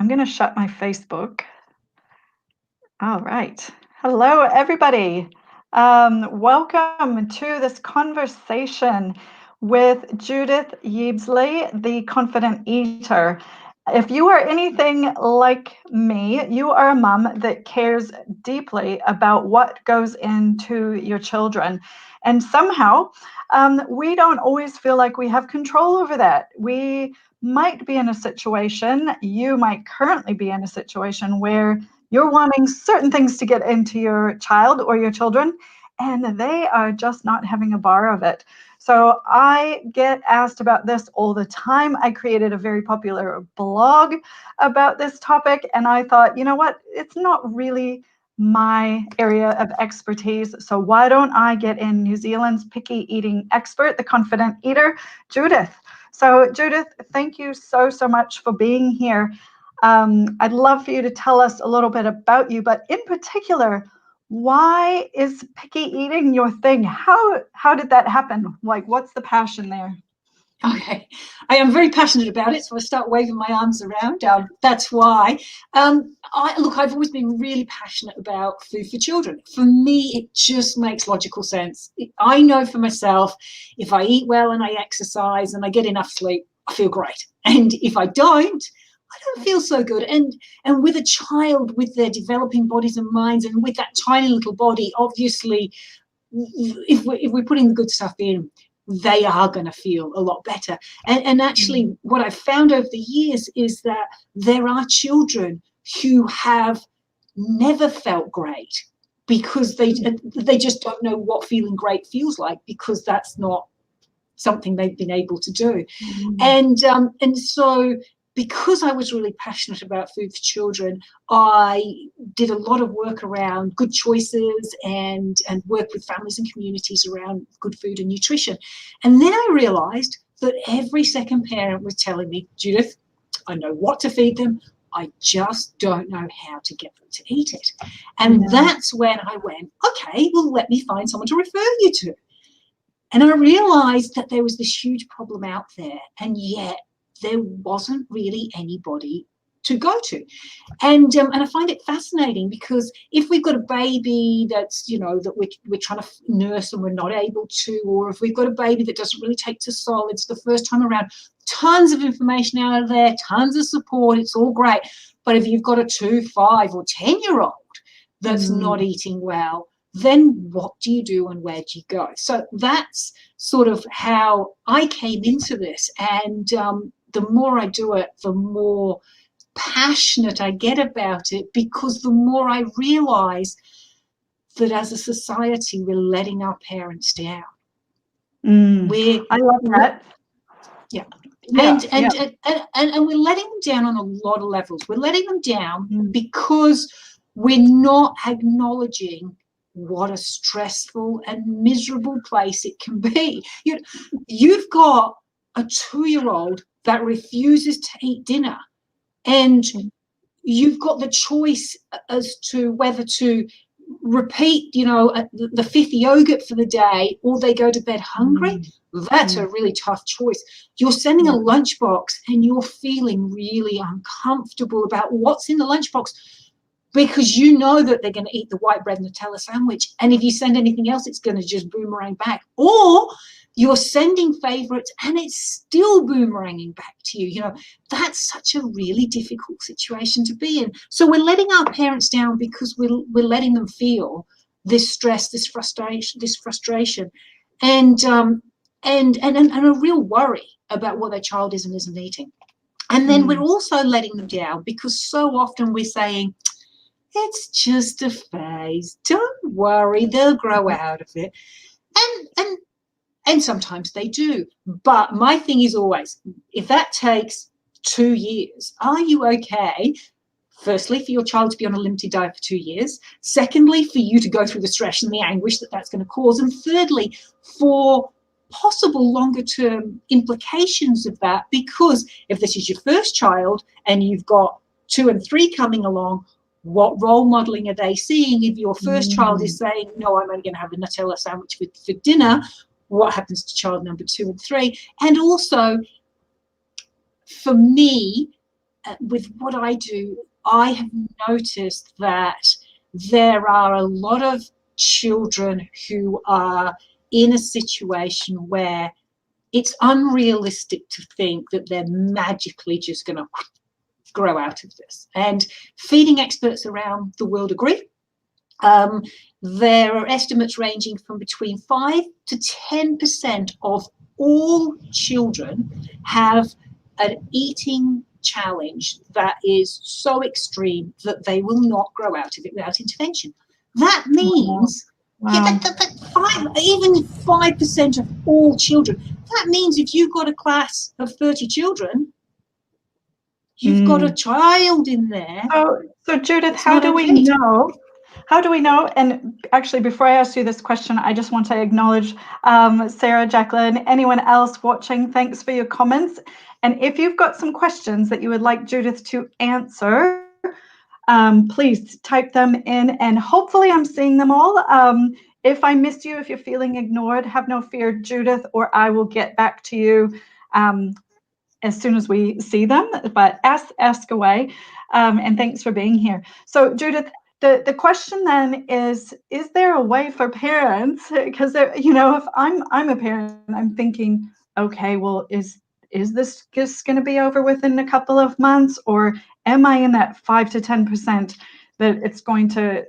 I'm going to shut my Facebook. All right. Hello, everybody. Welcome to this conversation with Judith Yeabsley, the Confident Eater. If you are anything like me, you are a mum that cares deeply about what goes into your children. And somehow, we don't always feel like we have control over that. We might be in a situation, you might currently be in a situation where you're wanting certain things to get into your child or your children, and they are just not having a bar of it. So I get asked about this all the time. I created a very popular blog about this topic, and I thought, you know what? It's not really my area of expertise. So why don't I get in New Zealand's picky eating expert, the Confident Eater, Judith. So Judith, thank you so much for being here. I'd love for you to tell us a little bit about you, but in particular, why is picky eating your thing? How did that happen? Like, what's the passion there? Okay, I am very passionate about it, so I start waving my arms around. That's why. I've always been really passionate about food for children. For me, it just makes logical sense. I know for myself, if I eat well and I exercise and I get enough sleep, I feel great. And if I don't feel so good. And with a child, with their developing bodies and minds, and with that tiny little body, obviously, if we're putting the good stuff in, they are going to feel a lot better. And actually, what I've found over the years is that there are children who have never felt great because they just don't know what feeling great feels like, because that's not something they've been able to do. And so, because I was really passionate about food for children, I did a lot of work around good choices and work with families and communities around good food and nutrition. And then I realized that every second parent was telling me, Judith, I know what to feed them, I just don't know how to get them to eat it. And that's when I went, okay, well, let me find someone to refer you to. And I realized that there was this huge problem out there, and yet there wasn't really anybody to go to. And I find it fascinating, because if we've got a baby that's, that we're trying to nurse and we're not able to, or if we've got a baby that doesn't really take to solids the first time around, tons of information out of there, tons of support, it's all great. But if you've got a 2, 5 or 10-year-old that's not eating well, then what do you do and where do you go? So that's sort of how I came into this. And the more I do it, the more passionate I get about it, because the more I realize that as a society, we're letting our parents down. I love that. Yeah. And we're letting them down on a lot of levels. We're letting them down because we're not acknowledging what a stressful and miserable place it can be. You've got a 2-year-old that refuses to eat dinner, and you've got the choice as to whether to repeat, the 5th yogurt for the day, or they go to bed hungry. That's a really tough choice. You're sending a lunchbox and you're feeling really uncomfortable about what's in the lunchbox, because you know that they're going to eat the white bread Nutella sandwich, and if you send anything else, it's going to just boomerang back. Or you're sending favorites and it's still boomeranging back to you. That's such a really difficult situation to be in. So we're letting our parents down because we're letting them feel this stress, this frustration, and a real worry about what their child is and isn't eating. And then we're also letting them down because so often we're saying, it's just a phase, don't worry, they'll grow out of it. And sometimes they do. But my thing is always, if that takes 2 years, are you okay? Firstly, for your child to be on a limited diet for 2 years. Secondly, for you to go through the stress and the anguish that that's going to cause. And thirdly, for possible longer term implications of that, because if this is your first child and you've got 2 and 3 coming along, what role modeling are they seeing? If your first child is saying, no, I'm only going to have a Nutella sandwich for dinner, what happens to child number 2 and 3? And also, for me, with what I do, I have noticed that there are a lot of children who are in a situation where it's unrealistic to think that they're magically just going to grow out of this. And feeding experts around the world agree. There are estimates ranging from between 5 to 10% of all children have an eating challenge that is so extreme that they will not grow out of it without intervention. That means even 5% of all children. That means if you've got a class of 30 children, you've got a child in there. So Judith, how do we know? How do we know? And actually, before I ask you this question, I just want to acknowledge Sarah, Jacqueline, anyone else watching. Thanks for your comments. And if you've got some questions that you would like Judith to answer, please type them in, and hopefully I'm seeing them all. If I missed you, if you're feeling ignored, have no fear. Judith or I will get back to you as soon as we see them, but ask away. And thanks for being here. So Judith, the question then is there a way for parents, because if I'm a parent, I'm thinking, okay, well, is this just going to be over within a couple of months, or am I in that 5 to 10% that it's going to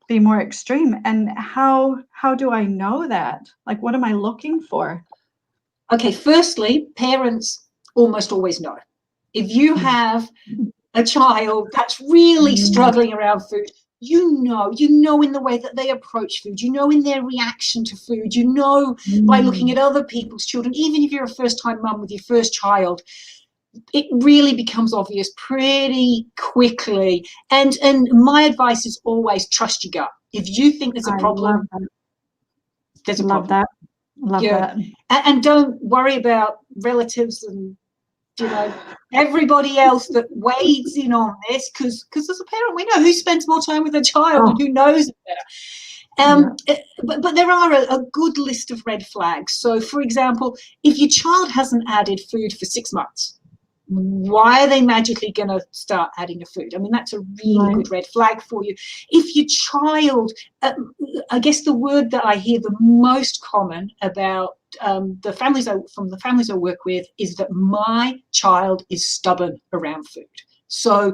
be more extreme? And how do I know that? Like, what am I looking for? Okay, firstly, parents almost always know. If you have a child that's really struggling around food, you know in the way that they approach food, you know in their reaction to food, you know by looking at other people's children. Even if you're a first-time mum with your first child, it really becomes obvious pretty quickly. And my advice is always trust your gut. If you think there's a problem, there's a problem. Love that. And don't worry about relatives and everybody else that weighs in on this, because as a parent we know who spends more time with a child and who knows it better. But there are a good list of red flags. So for example, if your child hasn't added food for 6 months, why are they magically going to start adding a food? I mean, that's a really good red flag for you. If your child, I guess the word that I hear the most common about the families I work with is that my child is stubborn around food. So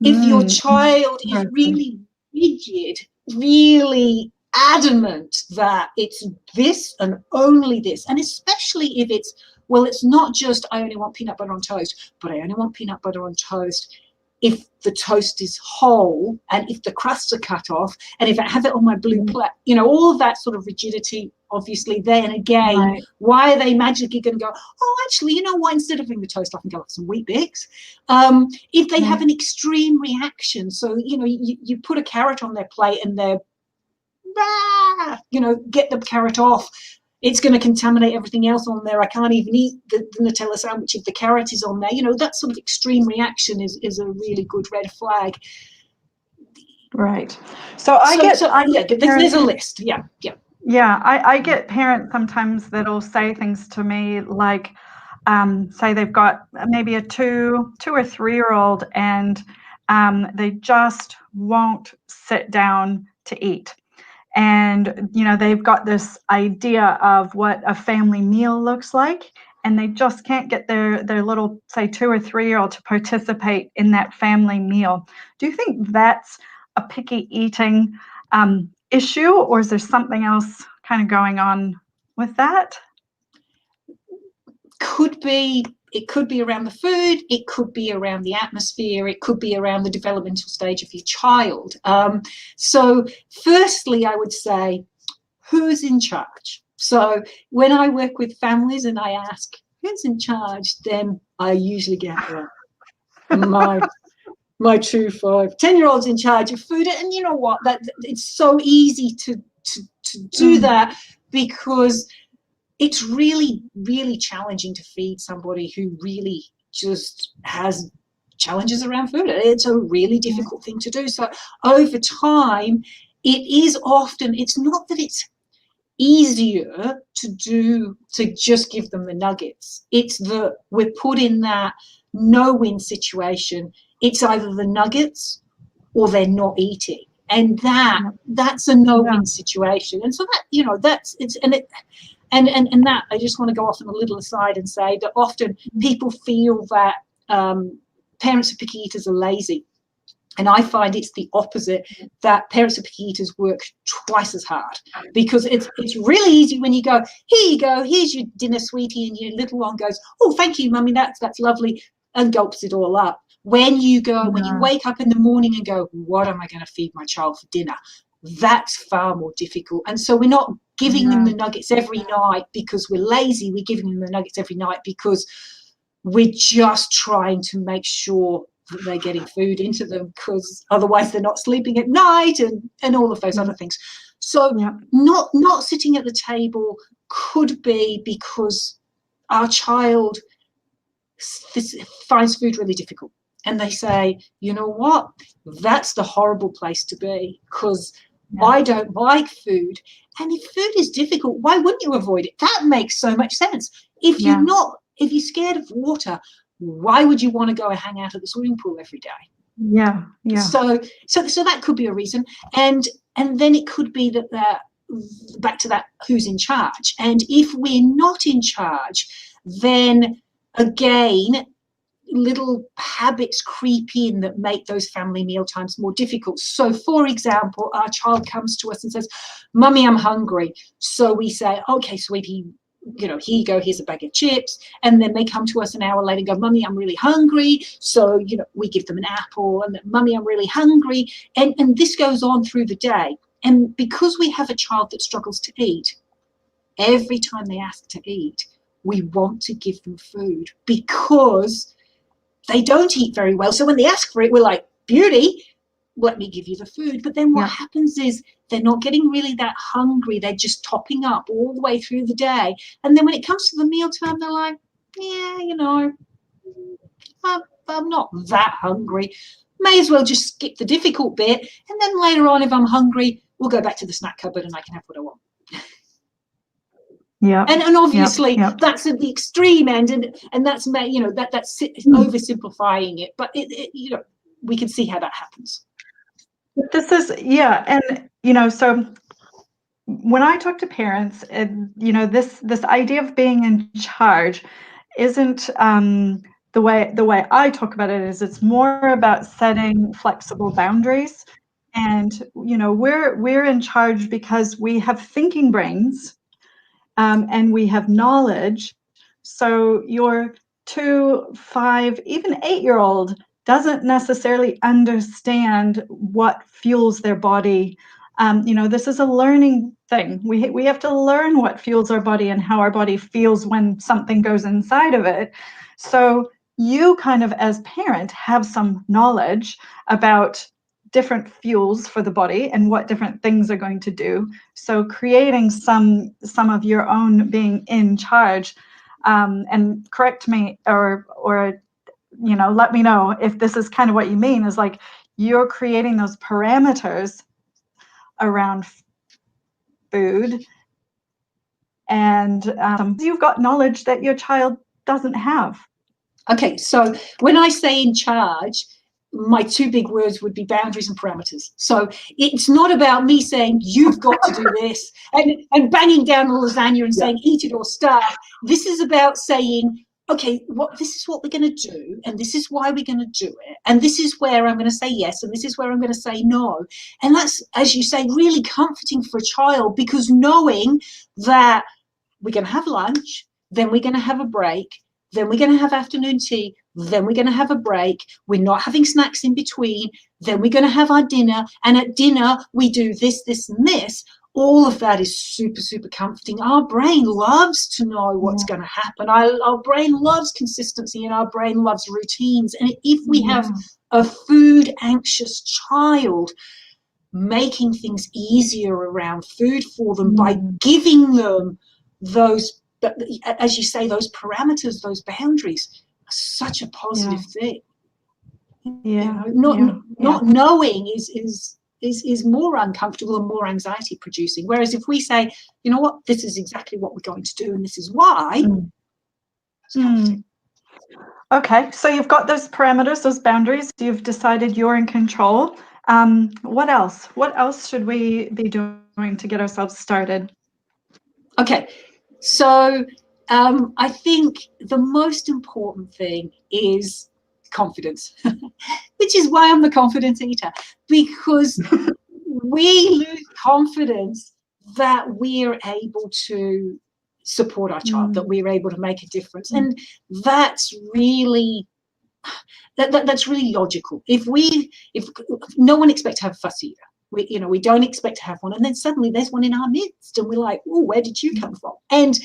if your child is really rigid, really adamant that it's this and only this, and especially if it's not just I only want peanut butter on toast, but I only want peanut butter on toast if the toast is whole and if the crusts are cut off and if I have it on my blue plate, all of that sort of rigidity, obviously, then again, why are they magically going to go, oh, actually, you know what, instead of having the toast, I can go with some Wheat Bix. If they have an extreme reaction, so, you put a carrot on their plate and they're, get the carrot off, it's going to contaminate everything else on there. I can't even eat the Nutella sandwich if the carrot is on there. That sort of extreme reaction is a really good red flag. Right. So there's a list. Yeah. I get parents sometimes that'll say things to me like, say they've got maybe a 2 or 3-year-old and they just won't sit down to eat. And, they've got this idea of what a family meal looks like, and they just can't get their little, say, 2 or 3-year-old to participate in that family meal. Do you think that's a picky eating issue, or is there something else kind of going on with that? It could be around the food, it could be around the atmosphere, it could be around the developmental stage of your child. So firstly, I would say, who's in charge? So when I work with families and I ask, who's in charge, then I usually get my 2, 5, 10-year-olds in charge of food. And you know what? That it's so easy to do that, because it's really, really challenging to feed somebody who really just has challenges around food. It's a really difficult thing to do. So over time, it's not that it's easier to just give them the nuggets. It's that we're put in that no-win situation. It's either the nuggets or they're not eating. And that's a no-win situation. And so that, and that, I just want to go off on a little aside and say that often people feel that parents of picky eaters are lazy. And I find it's the opposite, that parents of picky eaters work twice as hard, because it's really easy when you go, here you go, here's your dinner, sweetie, and your little one goes, oh, thank you, mummy, that's lovely, and gulps it all up. When you wake up in the morning and go, what am I going to feed my child for dinner? That's far more difficult. And so we're not giving them the nuggets every night because we're lazy. We're giving them the nuggets every night because we're just trying to make sure that they're getting food into them, because otherwise they're not sleeping at night and all of those other things. So not sitting at the table could be because our child finds food really difficult, and they say, you know what, that's the horrible place to be, because I don't like food. And if food is difficult, why wouldn't you avoid it? That makes so much sense. If you're scared of water, why would you want to go and hang out at the swimming pool every day? So that could be a reason. And then it could be that back to that, who's in charge. And if we're not in charge, then again, little habits creep in that make those family meal times more difficult. So for example, our child comes to us and says, mummy, I'm hungry. So we say, okay, sweetie, here you go, here's a bag of chips. And then they come to us an hour later and go, mummy, I'm really hungry. So we give them an apple, and mummy, I'm really hungry. And this goes on through the day. And because we have a child that struggles to eat, every time they ask to eat, we want to give them food, because they don't eat very well. So when they ask for it, we're like, beauty, let me give you the food. But then what happens is they're not getting really that hungry. They're just topping up all the way through the day. And then when it comes to the mealtime, they're like, I'm not that hungry. May as well just skip the difficult bit. And then later on, if I'm hungry, we'll go back to the snack cupboard and I can have what I want. And obviously that's at the extreme end, and that's that's oversimplifying it, but it we can see how that happens. But this is and so when I talk to parents, this idea of being in charge isn't the way I talk about it. Is it's more about setting flexible boundaries, and we're in charge because we have thinking brains. And we have knowledge. So your 2, 5, even 8-year-old doesn't necessarily understand what fuels their body. This is a learning thing. We have to learn what fuels our body and how our body feels when something goes inside of it. So you kind of, as parent, have some knowledge about different fuels for the body and what different things are going to do. So creating some of your own being in charge, and correct me or let me know if this is kind of what you mean, is like you're creating those parameters around food, and you've got knowledge that your child doesn't have. Okay, so when I say in charge, my 2 big words would be boundaries and parameters. So it's not about me saying, you've got to do this, and banging down the lasagna and saying, eat it or starve. This is about saying, okay, this is what we're going to do, and this is why we're going to do it, and this is where I'm going to say yes, and this is where I'm going to say no. And that's, as you say, really comforting for a child, because knowing that we're going to have lunch, then we're going to have a break, then we're going to have afternoon tea, then we're going to have a break, we're not having snacks in between, then we're going to have our dinner, and at dinner we do this, this, and this. All of that is super, super comforting. Our brain loves to know what's going to happen. Our brain loves consistency, and our brain loves routines. And if we have a food anxious child, making things easier around food for them by giving them those, as you say, those parameters, those boundaries, are such a positive thing. Not knowing is more uncomfortable and more anxiety producing. Whereas if we say, you know what, this is exactly what we're going to do, and this is why, it's comforting. Okay, so you've got those parameters, those boundaries. You've decided you're in control. What else? What else should we be doing to get ourselves started? Okay, so I think the most important thing is confidence, which is why I'm the confidence eater, because we lose confidence that we're able to support our child, that we're able to make a difference. And that's really that's really logical. If no one expects to have a fuss eater, we don't expect to have one, and then suddenly there's one in our midst, and we're like, oh, where did you come from? And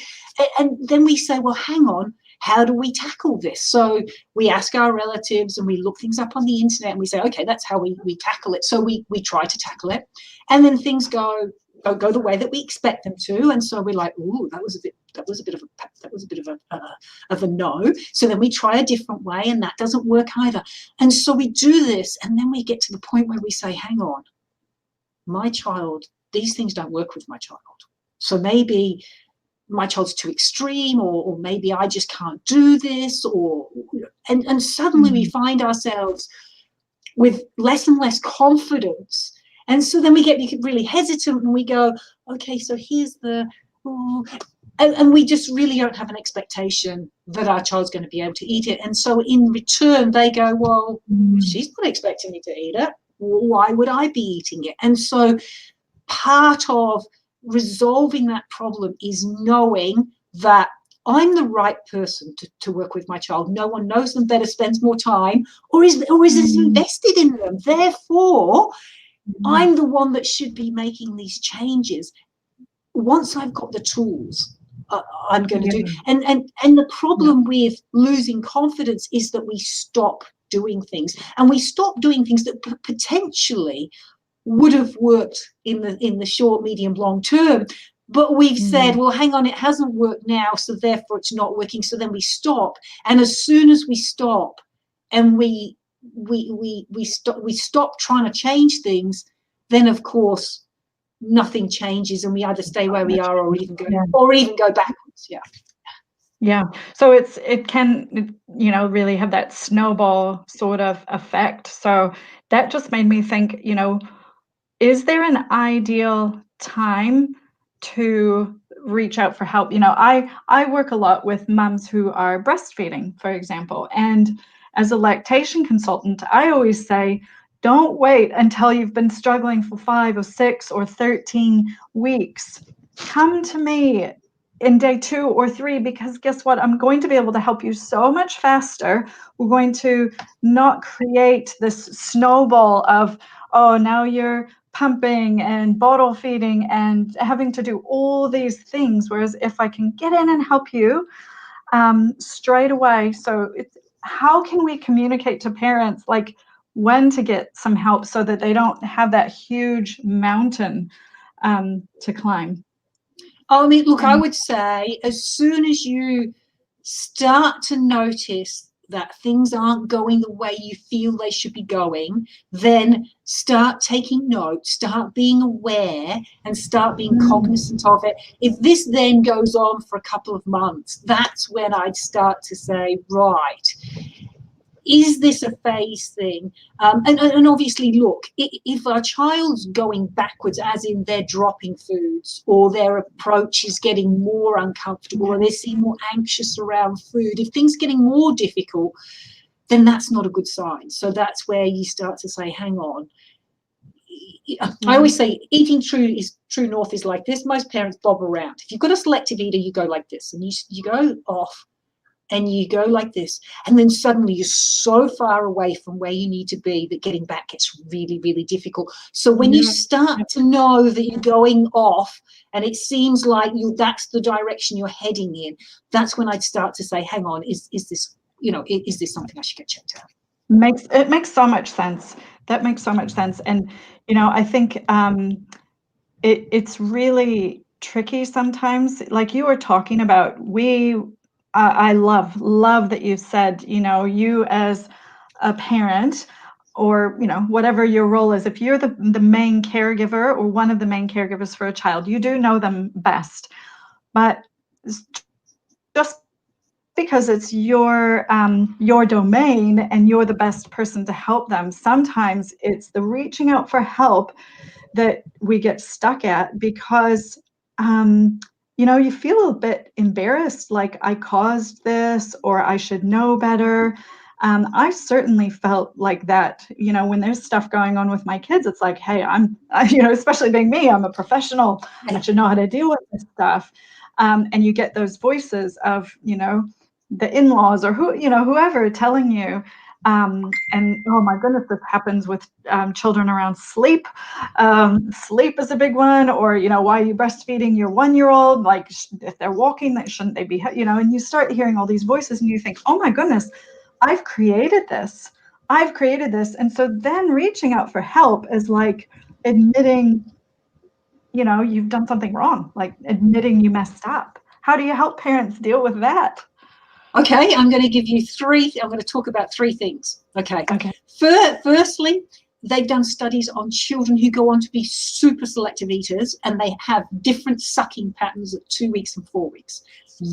then we say, well, hang on, how do we tackle this? So we ask our relatives and we look things up on the internet and we say, okay, that's how we tackle it. So we try to tackle it, and then things go the way that we expect them to, and so we're like, oh, that was a bit of a no. So then we try a different way, and that doesn't work either. And so we do this, and then we get to the point where we say, hang on, my child, these things don't work with my child. So maybe my child's too extreme, or maybe I just can't do this, and suddenly we find ourselves with less and less confidence. And so then we get really hesitant, and we go, okay, so here's and we just really don't have an expectation that our child's going to be able to eat it. And so in return, they go, well, she's not expecting me to eat it. Why would I be eating it? And so part of resolving that problem is knowing that I'm the right person to work with my child. No one knows them better, spends more time, or is invested in them. Therefore, I'm the one that should be making these changes. Once I've got the tools, I'm going to do. And the problem with losing confidence is that we stop doing things, and we stop doing things that potentially would have worked in the short, medium, long term. But we've said, well, hang on, it hasn't worked now, so therefore it's not working. So then we stop, and as soon as we stop, and we stop trying to change things, then of course nothing changes, and we either stay where we are or even go backwards. Yeah. So it can, really have that snowball sort of effect. So that just made me think, is there an ideal time to reach out for help? I work a lot with moms who are breastfeeding, for example, and as a lactation consultant, I always say, don't wait until you've been struggling for 5 or 6 or 13 weeks. Come to me in day 2 or 3, because guess what? I'm going to be able to help you so much faster. We're going to not create this snowball of, oh, now you're pumping and bottle feeding and having to do all these things. Whereas if I can get in and help you straight away. So how can we communicate to parents like when to get some help so that they don't have that huge mountain to climb? I mean, look, I would say as soon as you start to notice that things aren't going the way you feel they should be going, then start taking notes, start being aware, and start being cognizant of it. If this then goes on for a couple of months, that's when I'd start to say, right, is this a phase thing? And obviously, look, if our child's going backwards, as in they're dropping foods, or their approach is getting more uncomfortable, or they seem more anxious around food, if things are getting more difficult, then that's not a good sign. So that's where you start to say, hang on. I always say eating true north is like this. Most parents bob around. If you've got a selective eater, you go like this, and you go off, and you go like this, and then suddenly you're so far away from where you need to be that getting back gets really, really difficult. So when you start to know that you're going off and it seems like that's the direction you're heading in, that's when I'd start to say, hang on, is this something I should get checked out? It makes so much sense. That makes so much sense. And, I think it's really tricky sometimes. Like you were talking about, I love that you said, you as a parent, or whatever your role is, if you're the main caregiver or one of the main caregivers for a child, you do know them best. But just because it's your domain and you're the best person to help them. Sometimes it's the reaching out for help that we get stuck at because you feel a bit embarrassed, like I caused this or I should know better. I certainly felt like that, when there's stuff going on with my kids, it's like, hey, especially being me, I'm a professional. I should know how to deal with this stuff. And you get those voices of, the in-laws or whoever telling you, and oh my goodness, this happens with children around sleep. Sleep is a big one, or, why are you breastfeeding your 1-year-old? Like, if they're walking, shouldn't they be, and you start hearing all these voices and you think, oh my goodness, I've created this. And so then reaching out for help is like admitting, you've done something wrong, like admitting you messed up. How do you help parents deal with that? Okay, I'm going to talk about three things. Okay. Firstly, they've done studies on children who go on to be super selective eaters, and they have different sucking patterns at 2 weeks and 4 weeks.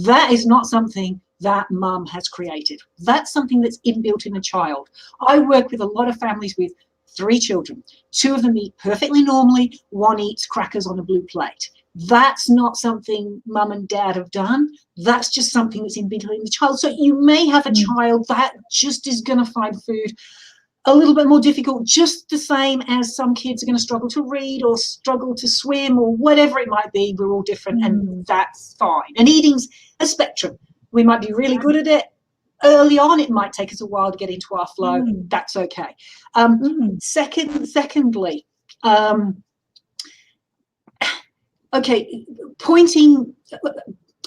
That is not something that mum has created. That's something that's inbuilt in a child. I work with a lot of families with 3 children. 2 of them eat perfectly normally, 1 eats crackers on a blue plate. That's not something mum and dad have done. That's just something that's inbuilt in the child. So you may have a child that just is going to find food a little bit more difficult, just the same as some kids are going to struggle to read or struggle to swim or whatever it might be. We're all different, and that's fine. And eating's a spectrum. We might be really good at it early on. It might take us a while to get into our flow. That's okay. Secondly, pointing,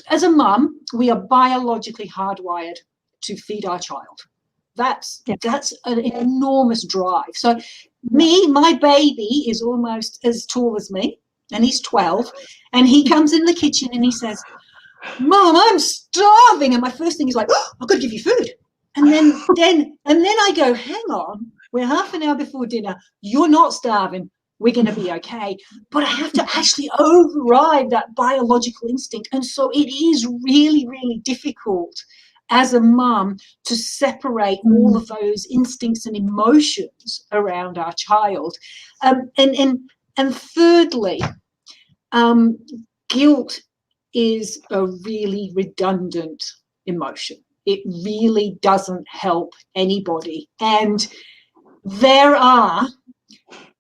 as a mum, we are biologically hardwired to feed our child. That's an enormous drive. So my baby is almost as tall as me, and he's 12, and he comes in the kitchen and he says, Mom, I'm starving. And my first thing is like, oh, I've got to give you food. And then I go, hang on, we're half an hour before dinner. You're not starving. We're going to be okay. But I have to actually override that biological instinct. And so it is really, really difficult as a mum to separate all of those instincts and emotions around our child. And thirdly, guilt is a really redundant emotion. It really doesn't help anybody. And there are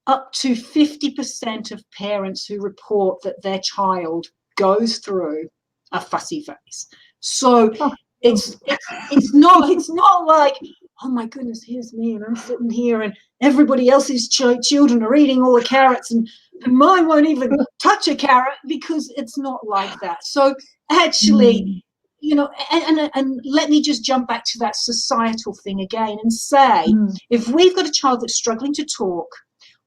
up to 50% of parents who report that their child goes through a fussy phase. So it's not like, oh my goodness, here's me and I'm sitting here and everybody else's children are eating all the carrots and mine won't even touch a carrot, because it's not like that. So actually, and let me just jump back to that societal thing again and say, if we've got a child that's struggling to talk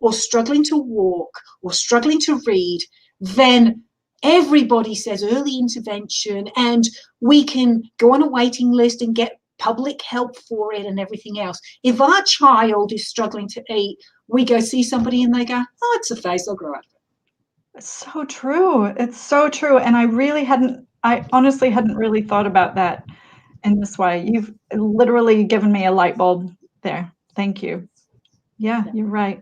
or struggling to walk or struggling to read, then everybody says early intervention, and we can go on a waiting list and get public help for it and everything else. If our child is struggling to eat, we go see somebody and they go, oh, it's a phase, they'll grow out of it. It's so true. It's so true. And I honestly hadn't really thought about that in this way. You've literally given me a light bulb there. Thank you. Yeah, you're right.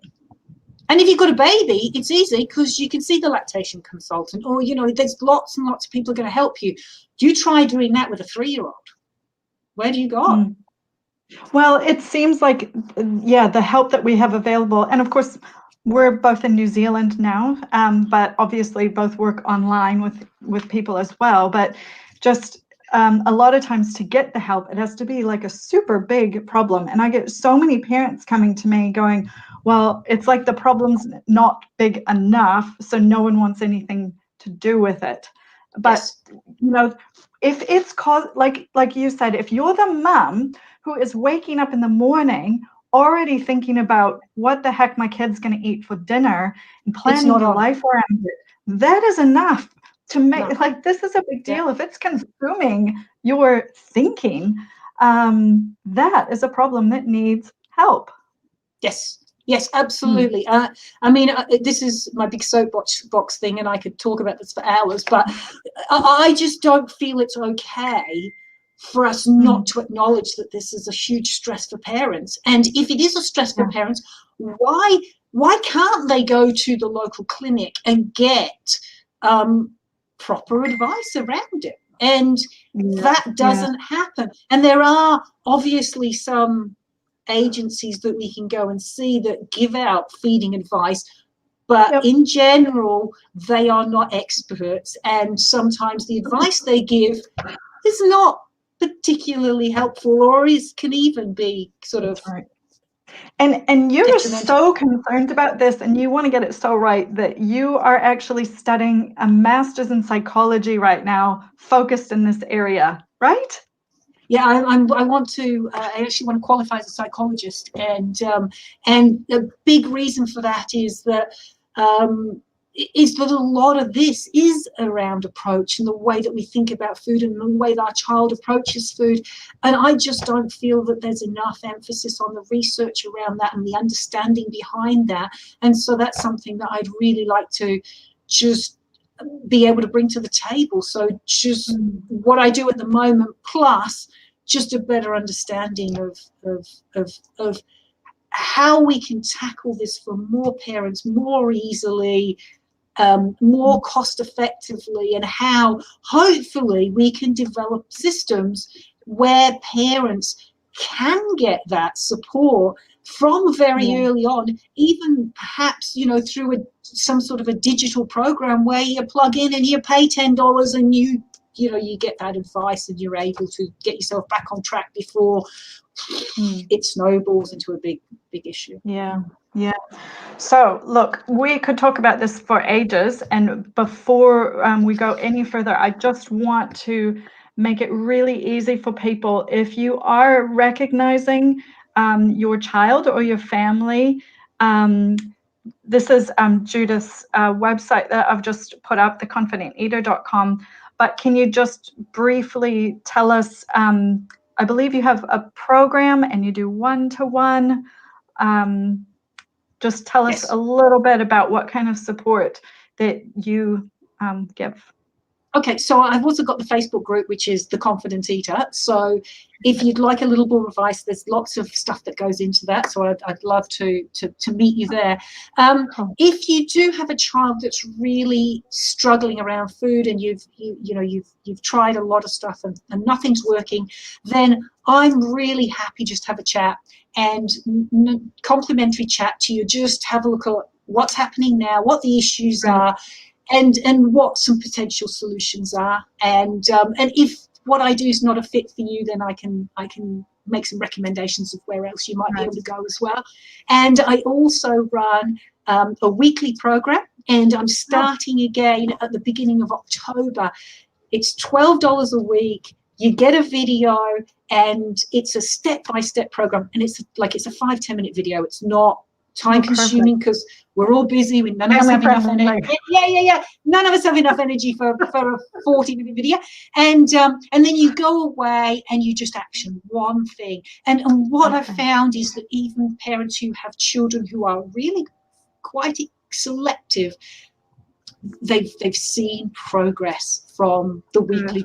And if you've got a baby, it's easy because you can see the lactation consultant, or, there's lots and lots of people are going to help you. You try doing that with a 3-year-old. Where do you go? Well, it seems like, the help that we have available, and of course, we're both in New Zealand now, but obviously both work online with people as well. But just a lot of times to get the help, it has to be like a super big problem. And I get so many parents coming to me going, well, it's like the problem's not big enough, so no one wants anything to do with it. But, if it's like you said, if you're the mom who is waking up in the morning already thinking about what the heck my kid's going to eat for dinner and planning your life around it, that is enough to make, this is a big deal. If it's consuming your thinking, that is a problem that needs help. Yes, absolutely. This is my big soapbox thing, and I could talk about this for hours, but I just don't feel it's okay for us not to acknowledge that this is a huge stress for parents. And if it is a stress for parents, why can't they go to the local clinic and get proper advice around it? And that doesn't happen. And there are obviously some agencies that we can go and see that give out feeding advice, but in general, they are not experts. And sometimes the advice they give is not particularly helpful, or can even be sort of And you're so concerned about this, and you want to get it so right that you are actually studying a master's in psychology right now, focused in this area, right? Yeah, I want to. I actually want to qualify as a psychologist, and the big reason for that is that a lot of this is around approach and the way that we think about food and the way that our child approaches food. And I just don't feel that there's enough emphasis on the research around that and the understanding behind that. And so that's something that I'd really like to just be able to bring to the table. So just what I do at the moment, plus just a better understanding of how we can tackle this for more parents more easily, more cost effectively, and how hopefully we can develop systems where parents can get that support from very early on, even perhaps, through some sort of a digital program where you plug in and you pay $10 and you get that advice and you're able to get yourself back on track before it snowballs into a big issue. Yeah. So look, we could talk about this for ages, and before we go any further, I just want to make it really easy for people. If you are recognizing your child or your family, this is Judith's website that I've just put up, theconfidenteater.com. But can you just briefly tell us, I believe you have a program and you do one-to-one. Just tell us a little bit about what kind of support that you give. Okay, so I've also got the Facebook group, which is The Confident Eater. So if you'd like a little more advice, there's lots of stuff that goes into that. So I'd love to meet you there. If you do have a child that's really struggling around food and you've tried a lot of stuff and nothing's working, then I'm really happy just to have a chat and complimentary chat to you. Just have a look at what's happening now, what the issues are, and what some potential solutions are, and if what I do is not a fit for you, then I can make some recommendations of where else you might be able to go as well. And I also run a weekly program, and I'm starting again at the beginning of October. It's $12 a week. You get a video, and it's a step-by-step program, and it's a 5-10 minute video. It's not time consuming because we're all busy. None of us have enough energy. None of us have enough energy for a 40-minute video. And then you go away and you just action one thing. And what I've found is that even parents who have children who are really quite selective, they've seen progress from the weekly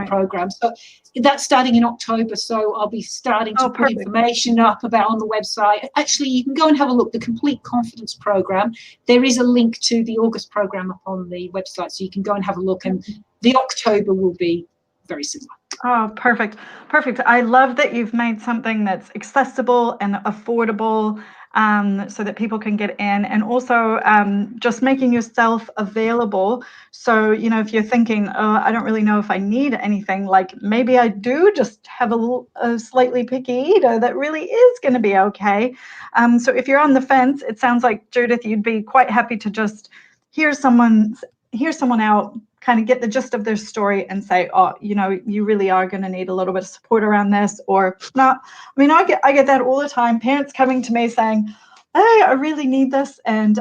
program. So that's starting in October. So I'll be starting to put information up about on the website. Actually, you can go and have a look. The Complete Confidence Program. There is a link to the August program up on the website, so you can go and have a look. And the October will be very similar. Oh, perfect. I love that you've made something that's accessible and affordable, so that people can get in, and also just making yourself available. So, if you're thinking, oh, I don't really know if I need anything, like maybe I do just have a slightly picky eater that really is going to be okay. So if you're on the fence, it sounds like, Judith, you'd be quite happy to just hear someone out, kind of get the gist of their story and say, oh, you really are going to need a little bit of support around this, or not. I mean, I get that all the time. Parents coming to me saying, hey, I really need this. And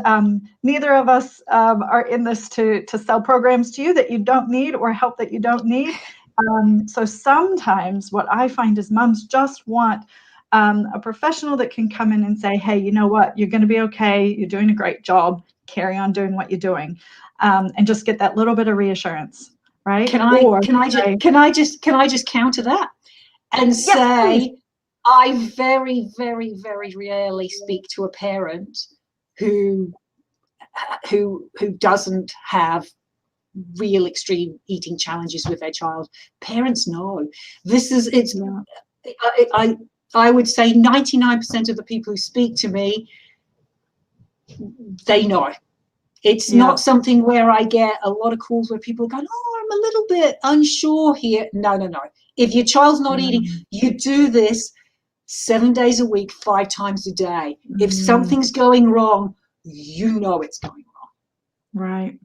neither of us are in this to sell programs to you that you don't need or help that you don't need. So sometimes what I find is moms just want a professional that can come in and say, hey, you know what, you're going to be okay. You're doing a great job. Carry on doing what you're doing. And just get that little bit of reassurance. right? Can Or I just counter that and yes, please. say I very, very, very rarely speak to a parent who doesn't have real extreme eating challenges with their child. Parents know this is it's. Yeah. I would say 99% of the people who speak to me, they know. It's not something where I get a lot of calls where people are going, oh, I'm a little bit unsure here. No. If your child's not eating, you do this 7 days a week, 5 times a day. If something's going wrong, you know it's going wrong. Right.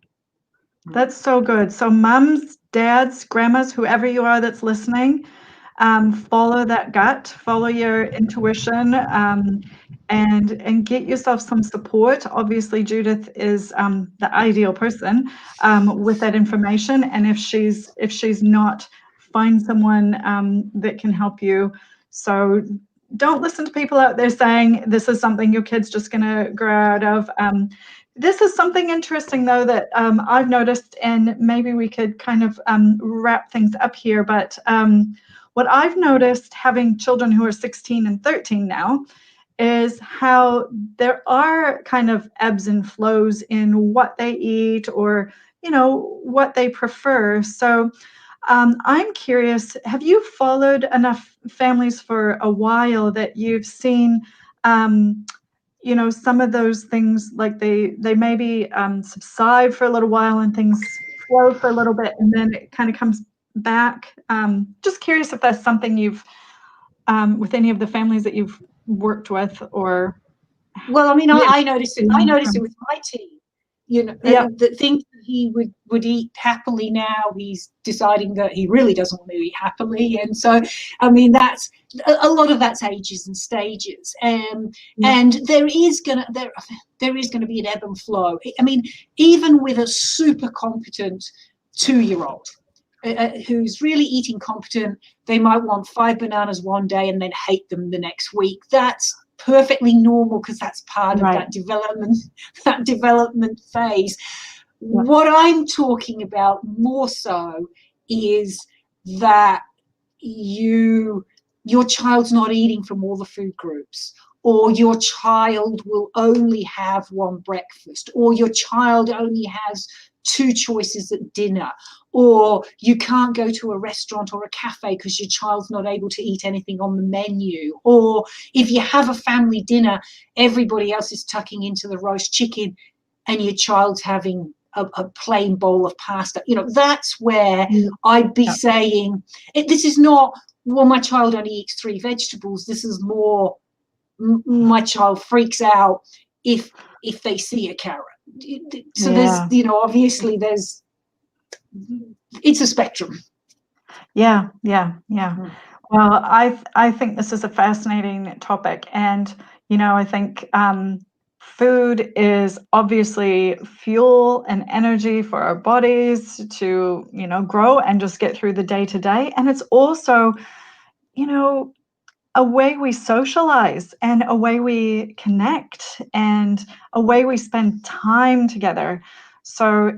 That's so good. So mums, dads, grandmas, whoever you are that's listening, follow that gut, follow your intuition, and get yourself some support. Obviously, Judith is the ideal person with that information. And if she's not, find someone that can help you. So don't listen to people out there saying this is something your kid's just going to grow out of. This is something interesting, though, that I've noticed, and maybe we could kind of wrap things up here. But what I've noticed, having children who are 16 and 13 now, is how there are kind of ebbs and flows in what they eat or, what they prefer. So I'm curious, have you followed enough families for a while that you've seen some of those things, like they maybe subside for a little while and things flow for a little bit and then it kind of comes back? Just curious if that's something you've with any of the families that you've worked with, or well, I mean, I noticed it with my team. The things that he would eat happily, now he's deciding that he really doesn't want to eat happily. And so, I mean, that's a lot of that's ages and stages. And there is gonna be an ebb and flow. I mean, even with a super competent 2-year-old who's really eating competent, they might want 5 bananas one day and then hate them the next week. That's perfectly normal because that's part of that development phase. What I'm talking about more so is that your child's not eating from all the food groups, or your child will only have one breakfast, or your child only has 2 choices at dinner, or you can't go to a restaurant or a cafe because your child's not able to eat anything on the menu, or if you have a family dinner, everybody else is tucking into the roast chicken and your child's having a plain bowl of pasta. That's where I'd be saying, this is not, well, my child only eats 3 vegetables. This is more, my child freaks out if they see a carrot. So there's, obviously it's a spectrum. Yeah. Well, I think this is a fascinating topic, and I think food is obviously fuel and energy for our bodies to grow and just get through the day to day, and it's also a way we socialize and a way we connect and a way we spend time together. So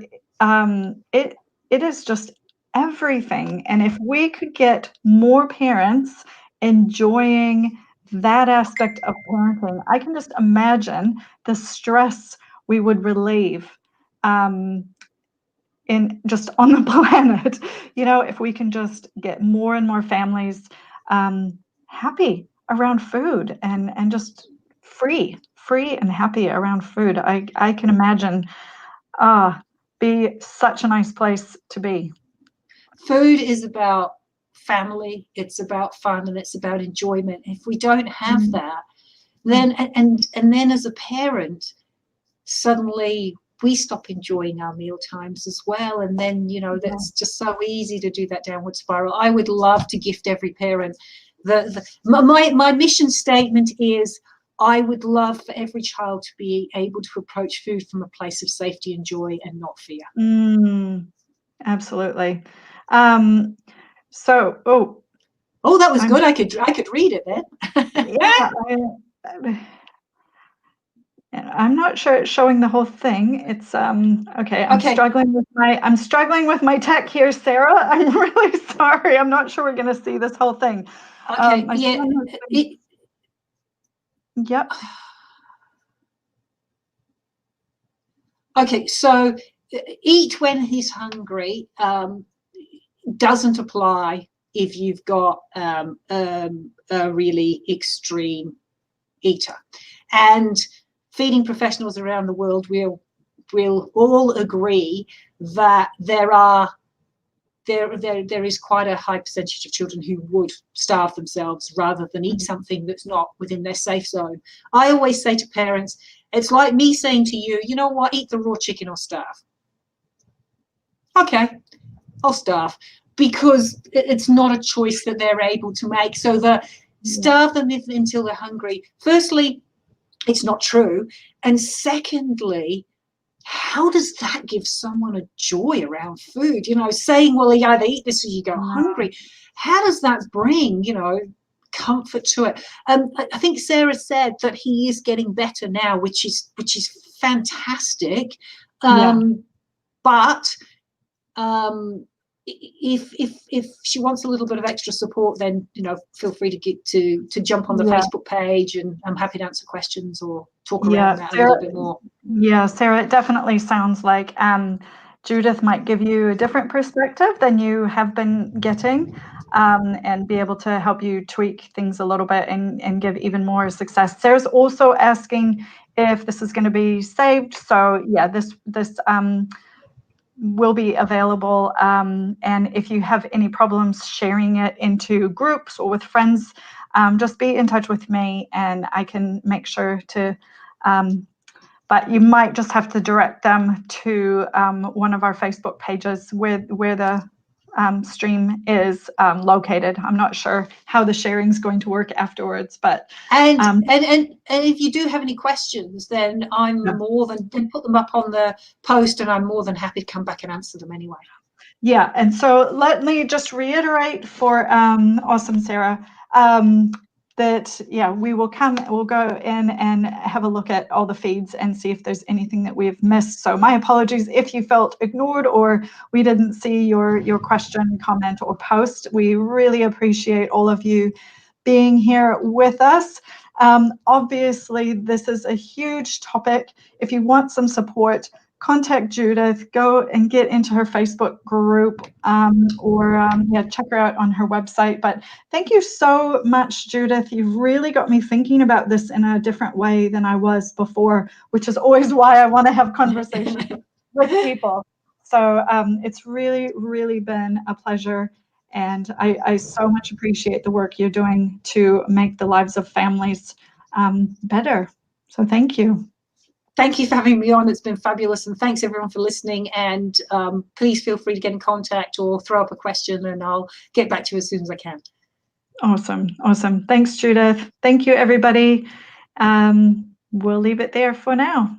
it is just everything. And if we could get more parents enjoying that aspect of parenting, I can just imagine the stress we would relieve in just on the planet. If we can just get more and more families happy around food and just free and happy around food. I can imagine be such a nice place to be. Food is about family, it's about fun, and it's about enjoyment. If we don't have that, then and then as a parent, suddenly we stop enjoying our meal times as well, and then that's just so easy to do that downward spiral. I would love to gift every parent my mission statement is, I would love for every child to be able to approach food from a place of safety and joy and not fear. Absolutely. That was good. I could read it then. I'm not sure it's showing the whole thing. It's okay. I'm Okay. struggling with my tech here, Sarah. I'm really sorry. I'm not sure we're going to see this whole thing. Okay. My Yeah. son has been- Yep. Okay. So eat when he's hungry doesn't apply if you've got a really extreme eater. And feeding professionals around the world will all agree that there is quite a high percentage of children who would starve themselves rather than eat something that's not within their safe zone. I always say to parents, it's like me saying to you, you know what, eat the raw chicken or starve. Okay, I'll starve, because it's not a choice that they're able to make. So the starve them until they're hungry. Firstly, it's not true. And secondly, how does that give someone a joy around food? You know, saying, well, you either eat this or you go hungry. How does that bring, comfort to it? I think Sarah said that he is getting better now, which is fantastic. But if she wants a little bit of extra support, then feel free to jump on the Facebook page, and I'm happy to answer questions or talk around that a little bit more. Yeah, Sarah, it definitely sounds like Judith might give you a different perspective than you have been getting, and be able to help you tweak things a little bit and give even more success. Sarah's also asking if this is going to be saved. So yeah, this will be available, and if you have any problems sharing it into groups or with friends, just be in touch with me and I can make sure to, but you might just have to direct them to one of our Facebook pages where the stream is located. I'm not sure how the sharing is going to work afterwards, but and if you do have any questions, then I'm more than put them up on the post, and I'm more than happy to come back and answer them anyway. Yeah, and so let me just reiterate for awesome Sarah, that we'll go in and have a look at all the feeds and see if there's anything that we've missed. So my apologies if you felt ignored or we didn't see your question, comment, or post. We really appreciate all of you being here with us. Obviously, this is a huge topic. If you want some support, contact Judith, go and get into her Facebook group, or check her out on her website. But thank you so much, Judith. You've really got me thinking about this in a different way than I was before, which is always why I want to have conversations with people. So it's really, really been a pleasure. And I so much appreciate the work you're doing to make the lives of families better. So thank you. Thank you for having me on. It's been fabulous. And thanks everyone for listening. And please feel free to get in contact or throw up a question and I'll get back to you as soon as I can. Awesome. Awesome. Thanks, Judith. Thank you, everybody. We'll leave it there for now.